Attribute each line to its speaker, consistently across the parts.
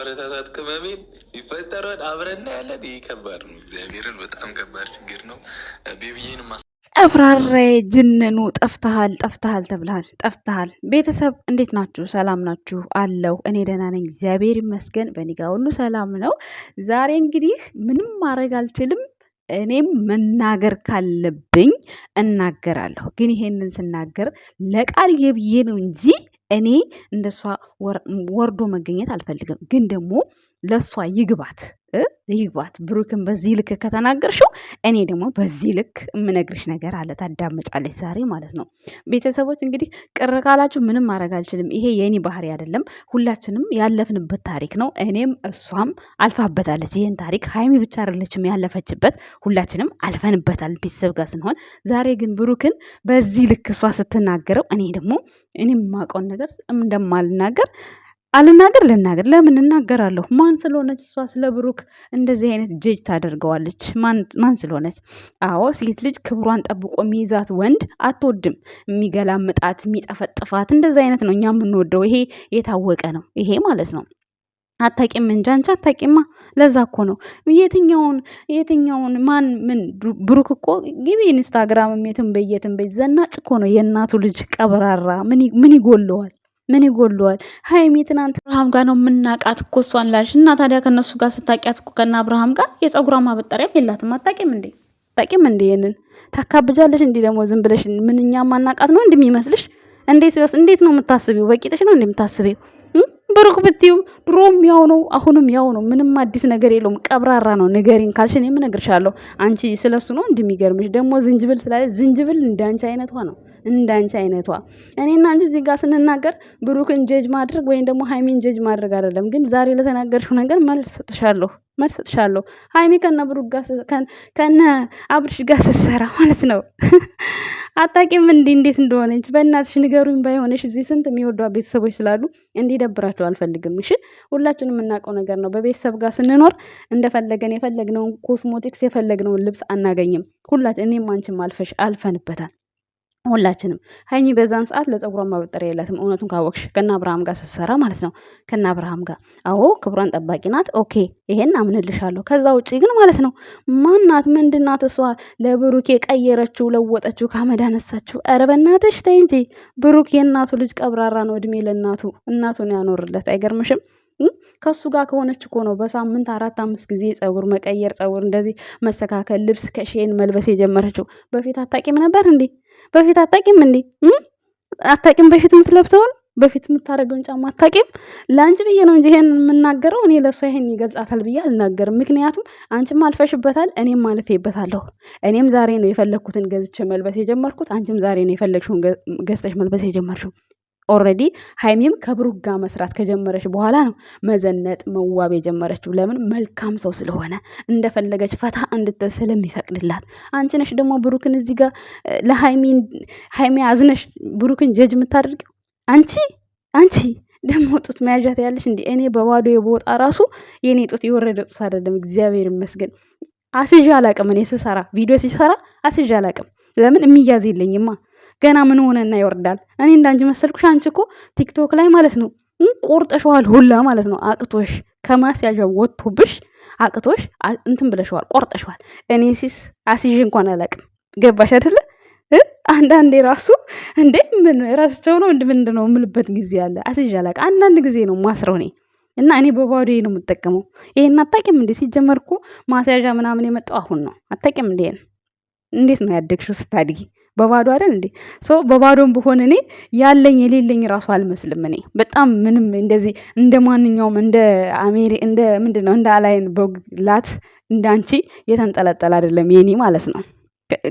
Speaker 1: ረታታት ቅመሜን ይፈጠረን አብረና ያለን ይህ ከባድ ነው። እግዚአብሔርን በጣም ከባድ ችግር ነው። ቤቢዬን
Speaker 2: ጠፍራሬ ጅንኑ ጠፍተሃል ተብልሃል። ጠፍተሃል። ቤተሰብ እንዴት ናችሁ? ሰላም ናችሁ? አለው እኔ ደህና ነኝ፣ እግዚአብሔር ይመስገን። በእኔ ጋ ሁሉ ሰላም ነው። ዛሬ እንግዲህ ምንም ማድረግ አልችልም። እኔም መናገር ካለብኝ እናገራለሁ። ግን ይሄንን ስናገር ለቃል የብዬ ነው እንጂ እኔ እንደሷ ወርዶ መገኘት አልፈልግም። ግን ደግሞ ለሷ ይግባት ይግባት። ብሩክን በዚህ ልክ ከተናገርሽው እኔ ደግሞ በዚህ ልክ የምነግርሽ ነገር አለ። ታዳምጫለች ዛሬ ማለት ነው። ቤተሰቦች እንግዲህ ቅር ካላችሁ ምንም ማድረግ አልችልም። ይሄ የኔ ባህሪ አይደለም። ሁላችንም ያለፍንበት ታሪክ ነው። እኔም እሷም አልፋበታለች። ይህን ታሪክ ሀይሚ ብቻ አይደለችም ያለፈችበት፣ ሁላችንም አልፈንበታል ቤተሰብ ጋር ስንሆን። ዛሬ ግን ብሩክን በዚህ ልክ እሷ ስትናገረው እኔ ደግሞ እኔም የማውቀውን ነገር እንደማልናገር አልናገር ልናገር። ለምን እናገራለሁ? ማን ስለሆነች እሷ ስለ ብሩክ እንደዚህ አይነት ጀጅ ታደርገዋለች? ማን ስለሆነች? አዎ ሴት ልጅ ክብሯን ጠብቆ የሚይዛት ወንድ አትወድም። የሚገላምጣት የሚጠፈጥፋት እንደዚህ አይነት ነው እኛ የምንወደው። ይሄ የታወቀ ነው። ይሄ ማለት ነው። አታቂም እንጂ አንቺ አታቂማ። ለዛ እኮ ነው የትኛውን ማን ምን ብሩክ እኮ ግቢ ኢንስታግራም የትም በይ ዘናጭ እኮ ነው። የእናቱ ልጅ ቀብራራ ምን ይጎለዋል? ምን ይጎለዋል? ሀይሚ ትናንት አብርሃም ጋር ነው የምናቃት እኮ እሷን ላልሽ እና ታዲያ ከነሱ ጋር ስታቂያት እኮ ከና አብርሃም ጋር የፀጉሯ ማበጠሪያም የላትም። አታቂም እንዴ? አታቂም እንዴ? ይሄንን ታካብጃለሽ እንዴ? ደግሞ ዝም ብለሽ ምንኛ ማናቃት ነው እንደሚመስልሽ? እንዴት ነው የምታስቢው? በቂጥሽ ነው እንደምታስቢው? ብሩክ ብትይው ድሮም ያው ነው፣ አሁንም ያው ነው። ምንም አዲስ ነገር የለውም። ቀብራራ ነው። ንገሪን ካልሽ እኔም እነግርሻለሁ። አንቺ ስለሱ ነው እንደሚገርምሽ። ደግሞ ዝንጅብል ስላለች ዝንጅብል እንዳንቺ አይነቷ ነው፣ እንዳንቺ አይነቷ። እኔና አንቺ እዚህ ጋር ስንናገር ብሩክን ጀጅ ማድረግ ወይም ደግሞ ሃይሚን ጀጅ ማድረግ አይደለም። ግን ዛሬ ለተናገርሽው ነገር መልስ ሰጥሻለሁ። ሃይሚ ከነ ብሩክ ጋር ከነ አብርሽ ጋር ስትሰራ ማለት ነው። አታቂም እንዴት እንደሆነች? በእናትሽ ንገሩኝ። ባይሆንሽ እዚህ ስንት የሚወዷ ቤተሰቦች ስላሉ እንዲደብራቸው አልፈልግም። እሺ ሁላችንም የምናውቀው ነገር ነው። በቤተሰብ ጋር ስንኖር እንደፈለገን የፈለግነውን ኮስሞቲክስ የፈለግነውን ልብስ አናገኝም። እኔም አንቺም አልፈንበታል። ሁላችንም ሀይሚ በዛን ሰዓት ለፀጉሯ ማበጠሪያ የላትም። እውነቱን ካወቅሽ ከና አብርሃም ጋር ስትሰራ ማለት ነው። ከና አብርሃም ጋር አዎ ክብሯን ጠባቂ ናት። ኦኬ ይሄን አምንልሻለሁ። ከዛ ውጪ ግን ማለት ነው ማናት? ምንድናት? እሷ ለብሩኬ ቀየረችው፣ ለወጠችው፣ ካመዳ ነሳችው። ኧረ በእናትሽ ተይ እንጂ። ብሩክ የእናቱ ልጅ ቀብራራ ነው። እድሜ ለእናቱ፣ እናቱን ያኖርለት። አይገርምሽም? ከሱ ጋር ከሆነች እኮ ነው በሳምንት 4-5 ጊዜ ፀጉር መቀየር፣ ፀጉር እንደዚህ መስተካከል፣ ልብስ ከሼን መልበስ የጀመረችው። በፊት አታቂም ነበር እንዴ? በፊት አታቂም እንዴ? አታቂም? በፊት የምትለብሰውን በፊት የምታደርገውን ጫማ አታቂም? ለአንቺ ብዬ ነው እንጂ ይሄን የምናገረው። እኔ ለእሷ ይሄን ይገልጻታል ብዬ አልናገርም። ምክንያቱም አንቺም አልፈሽበታል፣ እኔም አልፌበታለሁ። እኔም ዛሬ ነው የፈለግኩትን ገዝቼ መልበስ የጀመርኩት። አንቺም ዛሬ ነው የፈለግሽውን ገዝተሽ መልበስ የጀመርሽው። ኦልሬዲ ሀይሚም ከብሩክ ጋር መስራት ከጀመረች በኋላ ነው መዘነጥ መዋብ የጀመረችው። ለምን? መልካም ሰው ስለሆነ እንደፈለገች ፈታ እንድትል ስለሚፈቅድላት። አንቺ ነሽ ደግሞ ብሩክን እዚህ ጋር ለሀይሚ አዝነሽ ብሩክን ጀጅ የምታደርጊው አንቺ ደግሞ ጡት መያዣት ያለሽ እንዲ። እኔ በባዶ የቦጣ ራሱ የኔ ጡት የወረደ ጡት አይደለም፣ እግዚአብሔር ይመስገን። አስዣ አላቅም። እኔ ስሰራ ቪዲዮ ሲሰራ አስዣ አላቅም። ለምን? የሚያዝ የለኝማ። ገና ምን ሆነና ይወርዳል? እኔ እንዳንቺ መሰልኩሽ? አንቺ እኮ ቲክቶክ ላይ ማለት ነው ቆርጠሽዋል ሁላ ማለት ነው። አቅቶሽ ከማስያዣው ወጥቶብሽ አቅቶሽ እንትን ብለሽዋል፣ ቆርጠሽዋል። እኔ አስይዤ እንኳን አላቅም። ገባሽ አይደለ? አንዳንዴ ራሱ እንዴ ምን ራስቸው ነው ምንድን ነው የምልበት ጊዜ አለ። አስይዤ አላቅም። አንዳንድ ጊዜ ነው ማስረው እኔ እና እኔ በባዶ ነው የምጠቀመው። ይሄን አታውቂም እንዴ? ሲጀመር እኮ ማስያዣ ምናምን የመጣው አሁን ነው። አታውቂም እንዴ? እንዴት ነው ያደግሽው ስታድጊ? በባዶ አይደል እንዴ? በባዶም ብሆን እኔ ያለኝ የሌለኝ ራሱ አልመስልም። እኔ በጣም ምንም እንደዚህ እንደ ማንኛውም እንደ ምንድነው እንደ አላይን በግላት እንዳንቺ የተንጠለጠለ አይደለም የኔ ማለት ነው።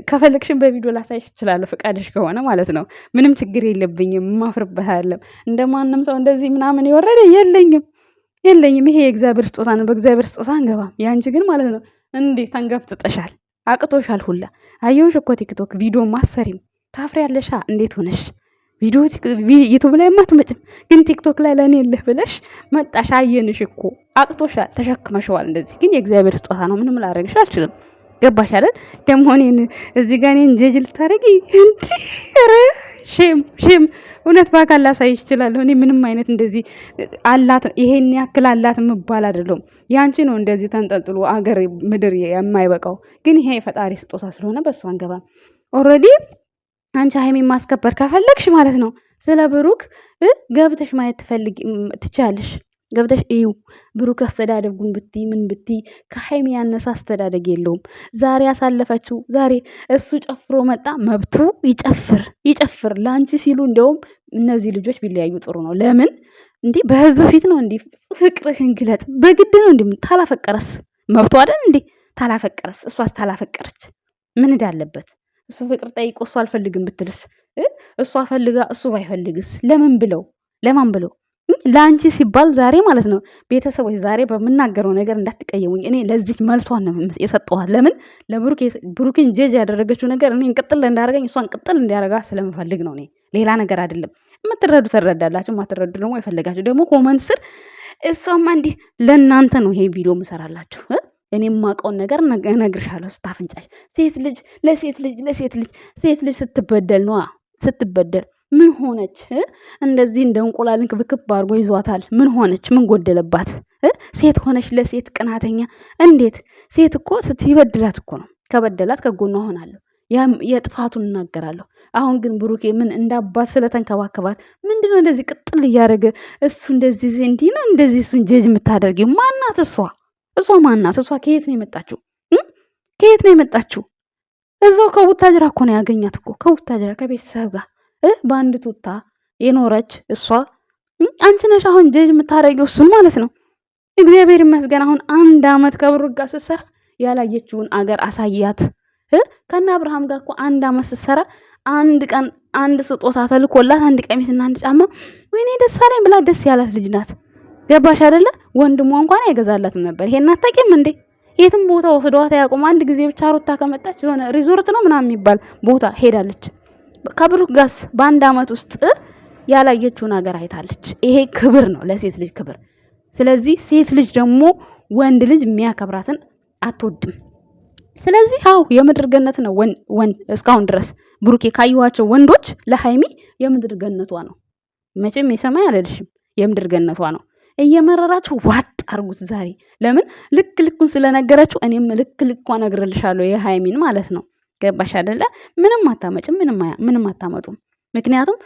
Speaker 2: ከፈለግሽን በቪዲዮ ላሳይሽ እችላለሁ፣ ፈቃድሽ ከሆነ ማለት ነው። ምንም ችግር የለብኝም። የማፍርበት አይደለም። እንደማንም ሰው እንደዚህ ምናምን የወረደ የለኝም። ይሄ የእግዚአብሔር ስጦታ ነው። በእግዚአብሔር ስጦታ አንገባም። ያንቺ ግን ማለት ነው እንዴት ተንገፍጥጠሻል፣ አቅቶሻል ሁላ። አየሁሽ እኮ ቲክቶክ ቪዲዮ ማሰሪም ታፍሪያለሽ። እንዴት ሆነሽ ቪዲዮ ዩቲዩብ ላይ አትመጭም፣ ግን ቲክቶክ ላይ ለኔ ልህ ብለሽ መጣሽ። አየንሽ እኮ አቅቶሻል፣ ተሸክመሽዋል። እንደዚህ ግን የእግዚአብሔር ስጦታ ነው። ምንም ላደርግሽ አልችልም። ገባሽ አይደል? ደግሞ እኔን እዚህ ጋር እኔን ጀጅ ልታረጊ እንዴ? ኧረ ሼም እውነት በአካል ላሳይሽ እችላለሁ። እኔ ምንም አይነት እንደዚህ አላት ይሄን ያክል አላት የምባል አይደለም። ያንቺ ነው እንደዚህ ተንጠልጥሎ አገር ምድር የማይበቃው። ግን ይሄ የፈጣሪ ስጦታ ስለሆነ በእሱ አንገባም። ኦልሬዲ አንቺ ሀይሚን ማስከበር ከፈለግሽ ማለት ነው ስለ ብሩክ ገብተሽ ማየት ትችያለሽ። ገብተሽ እዩ። ብሩክ አስተዳደጉን ብትይ ምን ብትይ ከሀይሚ ያነሳ አስተዳደግ የለውም። ዛሬ ያሳለፈችው ዛሬ እሱ ጨፍሮ መጣ፣ መብቱ ይጨፍር። ለአንቺ ሲሉ እንደውም እነዚህ ልጆች ቢለያዩ ጥሩ ነው። ለምን እንዲህ በህዝብ ፊት ነው እንዲህ ፍቅርህን ግለጥ። በግድ ነው እንዲህ ታላፈቀረስ መብቱ አይደል እንዴ? ታላፈቀረስ እሷስ ታላፈቀረች ምን እንዳለበት? እሱ ፍቅር ጠይቆ እሱ አልፈልግም ብትልስ? እሷ ፈልጋ እሱ ባይፈልግስ? ለማን ብለው ለአንቺ ሲባል ዛሬ ማለት ነው ቤተሰቦች፣ ዛሬ በምናገረው ነገር እንዳትቀየሙኝ። እኔ ለዚህ መልሷን ነው የሰጠኋት። ለምን ብሩክን ጀጅ ያደረገችው ነገር እኔን ቅጥል እንዳደረገኝ እሷን ቅጥል እንዲያደርጋት ስለምፈልግ ነው። እኔ ሌላ ነገር አይደለም። የምትረዱ ትረዳላችሁ፣ የማትረዱ ደግሞ የፈለጋችሁ ደግሞ ኮመንት ስር እሷማ እንዲህ ለእናንተ ነው ይሄ ቪዲዮ ምሰራላችሁ። እኔ የማውቀውን ነገር እነግርሻለሁ። ስታፍንጫሽ ሴት ልጅ ስትበደል ነዋ። ስትበደል ምን ሆነች? እንደዚህ እንደ እንቁላልን ክብክብ አድርጎ ይዟታል። ምን ሆነች? ምን ጎደለባት? ሴት ሆነች ለሴት ቅናተኛ። እንዴት? ሴት እኮ ስትይበድላት እኮ ነው። ከበደላት ከጎኗ ሆናለሁ፣ የጥፋቱን እናገራለሁ። አሁን ግን ብሩኬ ምን እንዳባት ስለተንከባከባት ምንድነው እንደዚህ ቅጥል እያደረገ እሱ እንደዚህ እንዲህ ነው እንደዚህ እሱን ጀጅ የምታደርጊው? ማናት እሷ? ማናት እሷ? ከየት ነው የመጣችው? ከየት ነው የመጣችው? እዛው ከቡታጅራ እኮ ነው ያገኛት እኮ ከቡታጅራ ከቤተሰብ ጋር በአንድ ቱታ የኖረች እሷ። አንቺ ነሽ አሁን ጀጅ የምታደርጊው እሱን ማለት ነው። እግዚአብሔር ይመስገን አሁን 1 አመት ከብሩክ ጋር ስትሰራ ያላየችውን አገር አሳያት። ከና አብርሃም ጋር እኮ 1 አመት ስትሰራ አንድ ቀን አንድ ስጦታ ተልኮላት 1 ቀሚስና 1 ጫማ ወይኔ ደስ አለኝ ብላ ደስ ያላት ልጅ ናት። ገባሽ አይደለ? ወንድሟ እንኳን አይገዛላትም ነበር። ይሄን አታውቂም እንዴ? የትም ቦታ ወስደዋት ያቆም። አንድ ጊዜ ብቻ ሩታ ከመጣች የሆነ ሪዞርት ነው ምናምን የሚባል ቦታ ሄዳለች። ከብሩክ ጋስ በ1 አመት ውስጥ ያላየችውን ሀገር አይታለች። ይሄ ክብር ነው፣ ለሴት ልጅ ክብር። ስለዚህ ሴት ልጅ ደግሞ ወንድ ልጅ የሚያከብራትን አትወድም። ስለዚህ አው የምድር ገነት ነው ወንድ እስካሁን ድረስ ብሩኬ ካዩዋቸው ወንዶች ለሃይሚ የምድር ገነቷ ነው። መቼም የሰማይ አይደልሽም፣ የምድር ገነቷ ነው። እየመረራችሁ ዋጥ አርጉት ዛሬ። ለምን ልኩን ስለነገረችው እኔም ልኳን እነግርልሻለሁ የሃይሚን ማለት ነው። ገባሽ አይደለ? ምንም አታመጭም፣ ምንም አታመጡም። ምክንያቱም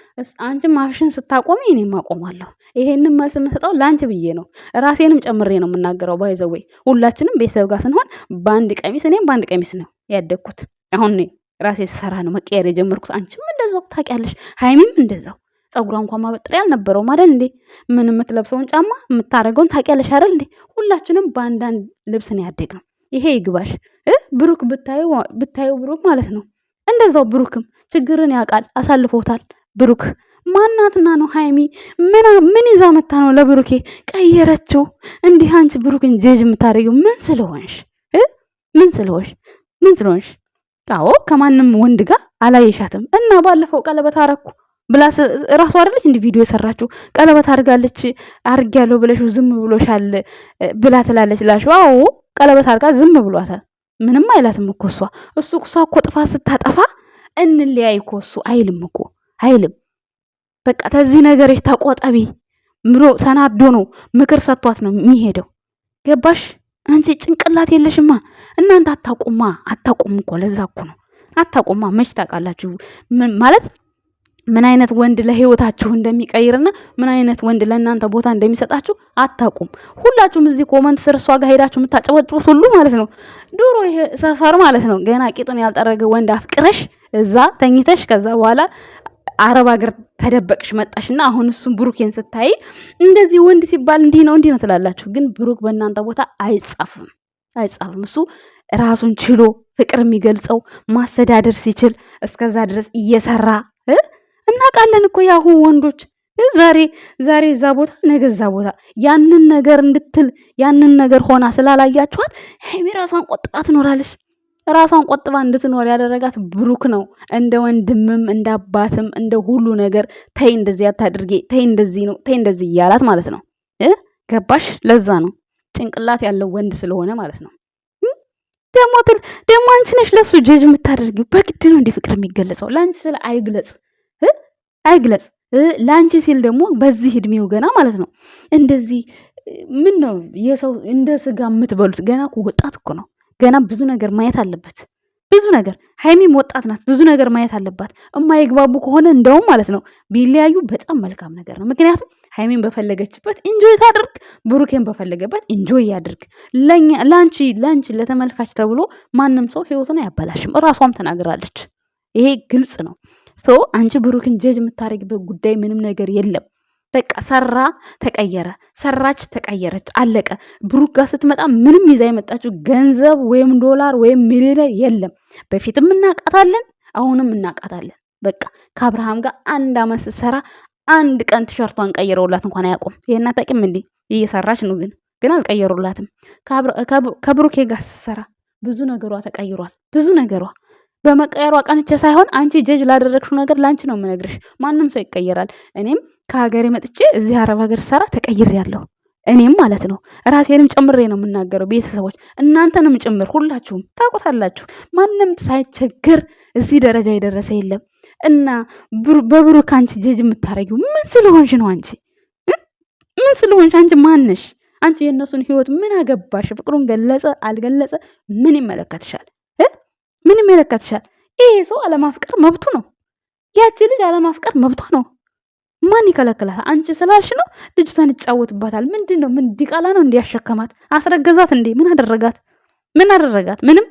Speaker 2: አንቺም አፍሽን ስታቆሚ እኔም አቆማለሁ። ይሄንን መልስ የምሰጠው ላንቺ ብዬ ነው፣ ራሴንም ጨምሬ ነው የምናገረው። ባይዘወይ ሁላችንም ቤተሰብ ጋር ስንሆን በአንድ ቀሚስ፣ እኔም በአንድ ቀሚስ ነው ያደግኩት። አሁን ራሴ ስሰራ ነው መቀየር የጀመርኩት። አንቺም እንደዛው ታውቂያለሽ፣ ሃይሚም እንደዛው። ጸጉሯ እንኳን ማበጠሪያ አልነበረውም አይደል እንዴ? ምን የምትለብሰውን ጫማ የምታረገውን ታውቂያለሽ አይደል እንዴ? ሁላችንም በአንዳንድ ልብስ ነው ያደግነው። ይሄ ይግባሽ። ብሩክ ብታዩ ብሩክ ማለት ነው እንደዛው። ብሩክም ችግርን ያውቃል፣ አሳልፎታል። ብሩክ ማናትና ነው ሃይሚ ምን ይዛ መታ ነው ለብሩኬ ቀየረችው? እንዲህ አንቺ ብሩክን ጀጅ የምታደርጊው ምን ስለሆንሽ? ምን ስለሆንሽ? አዎ ከማንም ወንድ ጋር አላየሻትም እና ባለፈው ቀለበት አረኩ ብላ ራሷ አይደለች እንዲህ ቪዲዮ የሰራችው። ቀለበት አድርጋለች አድርጊያለሁ ብለሽው ዝም ብሎሻል ብላ ትላለች ላሽ። አዎ ቀለበት አድርጋ ዝም ብሏታል። ምንም አይላትም እኮ እሷ እኮ ጥፋት ስታጠፋ እንለያይ እኮ እሱ አይልም። በቃ ተዚህ ነገርሽ ተቆጠቢ ብሎ ተናዶ ነው ምክር ሰጥቷት ነው የሚሄደው። ገባሽ? አንቺ ጭንቅላት የለሽማ። እናንተ አታቁም እኮ ለዛ እኮ ነው አታቁማ። መች ታውቃላችሁ ማለት ምን አይነት ወንድ ለህይወታችሁ እንደሚቀይርና ምን አይነት ወንድ ለእናንተ ቦታ እንደሚሰጣችሁ አታቁም። ሁላችሁም እዚህ ኮመንት ስር እሷ ጋር ሄዳችሁ የምታጨበጭቡት ሁሉ ማለት ነው ድሮ ይሄ ሰፈር ማለት ነው ገና ቂጡን ያልጠረገ ወንድ አፍቅረሽ እዛ ተኝተሽ ከዛ በኋላ አረብ ሀገር ተደበቅሽ መጣሽና አሁን እሱም ብሩኬን ስታይ እንደዚህ ወንድ ሲባል እንዲህ ነው ትላላችሁ። ግን ብሩክ በእናንተ ቦታ አይጻፍም። እሱ ራሱን ችሎ ፍቅር የሚገልጸው ማስተዳደር ሲችል እስከዛ ድረስ እየሰራ እናውቃለን እኮ ያሁን ወንዶች ዛሬ እዛ ቦታ ነገ እዛ ቦታ ያንን ነገር እንድትል ያንን ነገር ሆና ስላላያችኋት ሀይሚ ራሷን ቆጥባ ትኖራለች። ራሷን ቆጥባ እንድትኖር ያደረጋት ብሩክ ነው። እንደ ወንድምም እንደ አባትም እንደ ሁሉ ነገር ተይ እንደዚህ አታድርጌ፣ ተይ እንደዚህ ነው፣ ተይ እንደዚህ እያላት ማለት ነው። ገባሽ? ለዛ ነው ጭንቅላት ያለው ወንድ ስለሆነ ማለት ነው። ደግሞ አንቺ ነሽ ለሱ ጀጅ የምታደርጊው። በግድ ነው እንደ ፍቅር የሚገለጸው። ለአንቺ ስለ አይግለጽ ለአንቺ ሲል ደግሞ በዚህ እድሜው ገና ማለት ነው እንደዚህ ምን ነው የሰው እንደ ስጋ የምትበሉት? ገና እኮ ወጣት እኮ ነው። ገና ብዙ ነገር ማየት አለበት። ብዙ ነገር ሀይሚም ወጣት ናት። ብዙ ነገር ማየት አለባት። የማይግባቡ ከሆነ እንደውም ማለት ነው ቢለያዩ በጣም መልካም ነገር ነው። ምክንያቱም ሀይሚን በፈለገችበት ኢንጆይ ታድርግ፣ ብሩኬን በፈለገበት ኢንጆይ ያድርግ። ላንቺ ለተመልካች ተብሎ ማንም ሰው ህይወቱን አያበላሽም። እራሷም ተናግራለች። ይሄ ግልጽ ነው። አንቺ ብሩክን ጀጅ የምታደርግበት ጉዳይ ምንም ነገር የለም። በቃ ሰራ ተቀየረ፣ ሰራች ተቀየረች፣ አለቀ። ብሩክ ጋር ስትመጣ ምንም ይዛ የመጣችው ገንዘብ ወይም ዶላር ወይም ሚሊዮነር የለም። በፊትም እናቃታለን፣ አሁንም እናቃታለን። በቃ ከአብርሃም ጋር 1 ዓመት ስትሰራ 1 ቀን ቲሸርቷን ቀይረውላት እንኳን አያውቁም። ይሄን አታውቂም እንዴ? እየሰራች ነው ግን አልቀየሩላትም። ከብሩኬ ጋር ስትሰራ ብዙ ነገሯ ተቀይሯል። ብዙ ነገሯ በመቀየሯ ቀንቼ ሳይሆን አንቺ ጀጅ ላደረግሽው ነገር ላንቺ ነው የምነግርሽ። ማንም ሰው ይቀየራል። እኔም ከሀገሬ መጥቼ እዚህ አረብ ሀገር ሰራ ተቀይሬያለሁ። እኔም ማለት ነው ራሴንም ጨምሬ ነው የምናገረው። ቤተሰቦች እናንተንም ጭምር ሁላችሁም ታውቁታላችሁ። ማንም ሳይቸግር እዚህ ደረጃ የደረሰ የለም። እና በብሩክ አንቺ ጀጅ የምታረጊው ምን ስለሆንሽ ነው? ምን ስለሆንሽ? አንቺ ማነሽ? አንቺ የእነሱን ህይወት ምን አገባሽ? ፍቅሩን ገለጸ አልገለጸ ምን ይመለከትሻል? ምን ይመለከትሻል? ይሄ ሰው አለማፍቀር መብቱ ነው። ያቺ ልጅ አለማፍቀር መብቷ ነው። ማን ይከለክላል? አንቺ ስላልሽ ነው ልጅቷን ይጫወትባታል። ምንድን ነው? ምን ዲቃላ ነው እንዲያሸከማት? አስረገዛት እንዴ? ምን አደረጋት? ምንም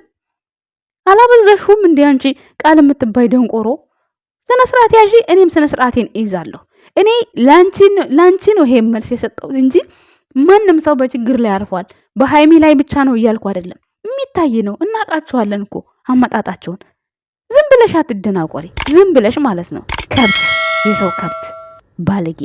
Speaker 2: አላበዛሽውም እንዴ? አንቺ ቃል የምትባይ ደንቆሮ ስነ ስርዓት ያዢ። እኔም ስነ ስርዓቴን እይዛለሁ። እኔ ላንቺ ነው ይሄ መልስ የሰጠው እንጂ ማንም ሰው በችግር ላይ አርፏል። በሃይሚ ላይ ብቻ ነው እያልኩ አይደለም። የሚታይ ነው። እናውቃቸዋለን እኮ አመጣጣቸውን። ዝም ብለሽ አትደናቆሪ። ዝም ብለሽ ማለት ነው ከብት፣ የሰው ከብት ባለጌ